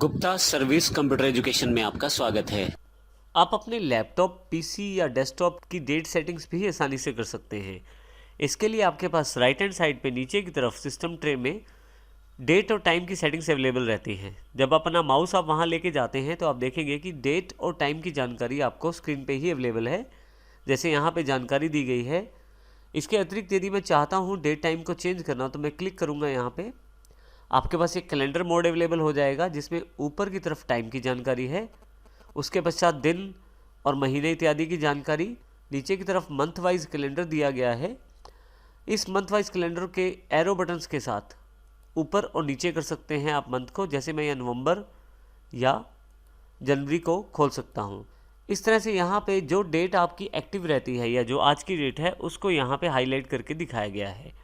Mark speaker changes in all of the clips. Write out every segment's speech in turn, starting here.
Speaker 1: Gupta service computer education में आपका स्वागत है।
Speaker 2: आप अपने लैपटॉप, पीसी या डेस्कटॉप की डेट सेटिंग्स भी आसानी से कर सकते हैं। इसके लिए आपके पास राइट हैंड साइड पे नीचे की तरफ सिस्टम ट्रे में डेट और टाइम की सेटिंग्स अवेलेबल रहती हैं। जब अपना माउस आप वहां लेके जाते हैं तो आप देखेंगे कि डेट और टाइम की जानकारी आपको स्क्रीन पे ही अवेलेबल है। जैसे यहाँ पे जानकारी दी गई है। इसके अतिरिक्त यदि मैं चाहता हूँ डेट टाइम को चेंज करना तो मैं क्लिक करूँगा। यहाँ पे आपके पास एक कैलेंडर मोड अवेलेबल हो जाएगा जिसमें ऊपर की तरफ टाइम की जानकारी है, उसके पश्चात दिन और महीने इत्यादि की जानकारी, नीचे की तरफ मंथ वाइज कैलेंडर दिया गया है। इस मंथ वाइज कैलेंडर के एरो बटन्स के साथ ऊपर और नीचे कर सकते हैं आप मंथ को। जैसे मैं यह नवंबर या जनवरी को खोल सकता हूँ। इस तरह से यहाँ पे जो डेट आपकी एक्टिव रहती है या जो आज की डेट है उसको यहाँ पे हाईलाइट करके दिखाया गया है।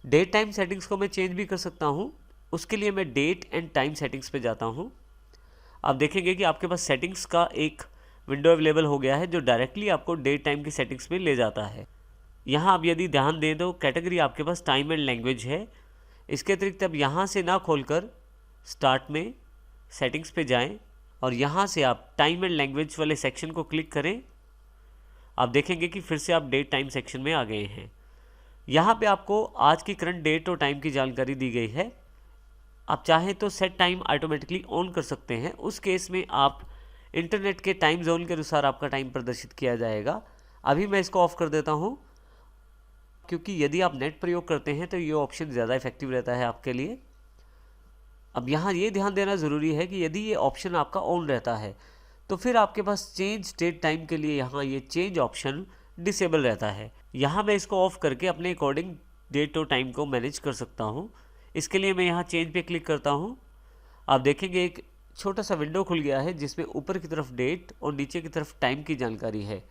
Speaker 2: डेट टाइम सेटिंग्स को मैं चेंज भी कर सकता हूँ। उसके लिए मैं डेट एंड टाइम सेटिंग्स पे जाता हूँ। आप देखेंगे कि आपके पास सेटिंग्स का एक विंडो अवेलेबल हो गया है जो डायरेक्टली आपको डेट टाइम की सेटिंग्स में ले जाता है। यहाँ आप यदि ध्यान दें तो कैटेगरी आपके पास टाइम एंड लैंग्वेज है। इसके अतिरिक्त अब यहाँ से ना खोलकर स्टार्ट में सेटिंग्स पे जाएं और यहाँ से आप टाइम एंड लैंग्वेज वाले सेक्शन को क्लिक करें। आप देखेंगे कि फिर से आप डेट टाइम सेक्शन में आ गए हैं। यहाँ पे आपको आज की करंट डेट और टाइम की जानकारी दी गई है। आप चाहें तो सेट टाइम ऑटोमेटिकली ऑन कर सकते हैं। उस केस में आप इंटरनेट के टाइम जोन के अनुसार आपका टाइम प्रदर्शित किया जाएगा। अभी मैं इसको ऑफ कर देता हूं क्योंकि यदि आप नेट प्रयोग करते हैं तो ये ऑप्शन ज़्यादा इफेक्टिव रहता है आपके लिए। अब यहाँ ये ध्यान देना ज़रूरी है कि यदि ये ऑप्शन आपका ऑन रहता है तो फिर आपके पास चेंज डेट टाइम के लिए यहाँ ये चेंज ऑप्शन डिसेबल रहता है। यहाँ मैं इसको ऑफ करके अपने अकॉर्डिंग डेट और टाइम को मैनेज कर सकता हूँ। इसके लिए मैं यहाँ चेंज पे क्लिक करता हूँ। आप देखेंगे एक छोटा सा विंडो खुल गया है जिसमें ऊपर की तरफ डेट और नीचे की तरफ टाइम की जानकारी है।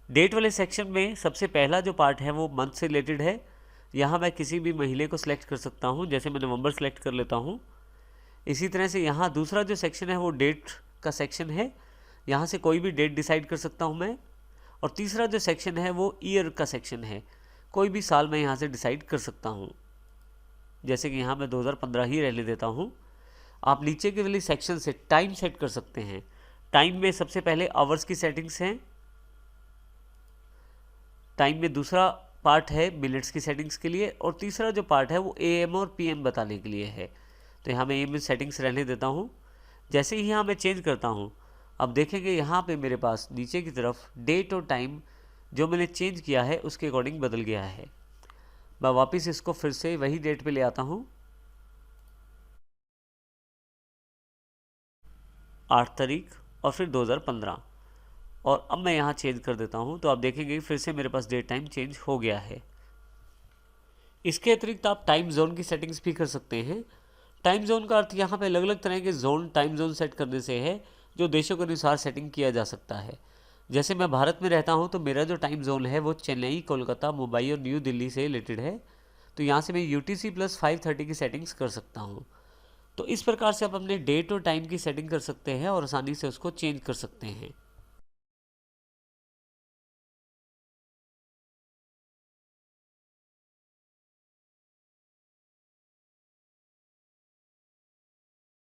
Speaker 2: डेट वाले सेक्शन में सबसे पहला जो पार्ट है वो मंथ से रिलेटेड है। यहाँ मैं किसी भी महीने को सिलेक्ट कर सकता हूँ। जैसे मैं नवंबर सेलेक्ट कर लेता हूँ। इसी तरह से यहाँ दूसरा जो सेक्शन है वो डेट का सेक्शन है। यहाँ से कोई भी डेट डिसाइड कर सकता हूँ मैं। और तीसरा जो सेक्शन है वो ईयर का सेक्शन है। कोई भी साल मैं यहाँ से डिसाइड कर सकता हूँ। जैसे कि यहाँ मैं 2015 ही रहने देता हूँ। आप नीचे के वाली सेक्शन से टाइम सेट कर सकते हैं। टाइम में सबसे पहले आवर्स की सेटिंग्स हैं। टाइम में दूसरा पार्ट है मिनट्स की सेटिंग्स के लिए और तीसरा जो पार्ट है वो एएम और पीएम बताने के लिए है। तो यहाँ मैं एएम में सेटिंग्स रहने देता हूँ। जैसे ही यहाँ मैं चेंज करता हूँ अब देखेंगे यहाँ पे मेरे पास नीचे की तरफ डेट और टाइम जो मैंने चेंज किया है उसके अकॉर्डिंग बदल गया है। मैं वापस इसको फिर से वही डेट पे ले आता हूँ, 8 तारीख और फिर 2015। और अब मैं यहाँ चेंज कर देता हूँ तो आप देखेंगे फिर से मेरे पास डेट टाइम चेंज हो गया है। इसके अतिरिक्त आप टाइम जोन की सेटिंग्स भी कर सकते हैं। टाइम जोन का अर्थ यहाँ पे अलग अलग तरह के टाइम जोन सेट करने से है जो देशों के अनुसार सेटिंग किया जा सकता है। जैसे मैं भारत में रहता हूँ तो मेरा जो टाइम जोन है वो चेन्नई, कोलकाता, मुंबई और न्यू दिल्ली से रिलेटेड है। तो यहाँ से मैं UTC+530 की सेटिंग्स कर सकता हूँ। तो इस प्रकार से आप अपने डेट और टाइम की सेटिंग कर सकते हैं और आसानी से उसको चेंज कर सकते हैं।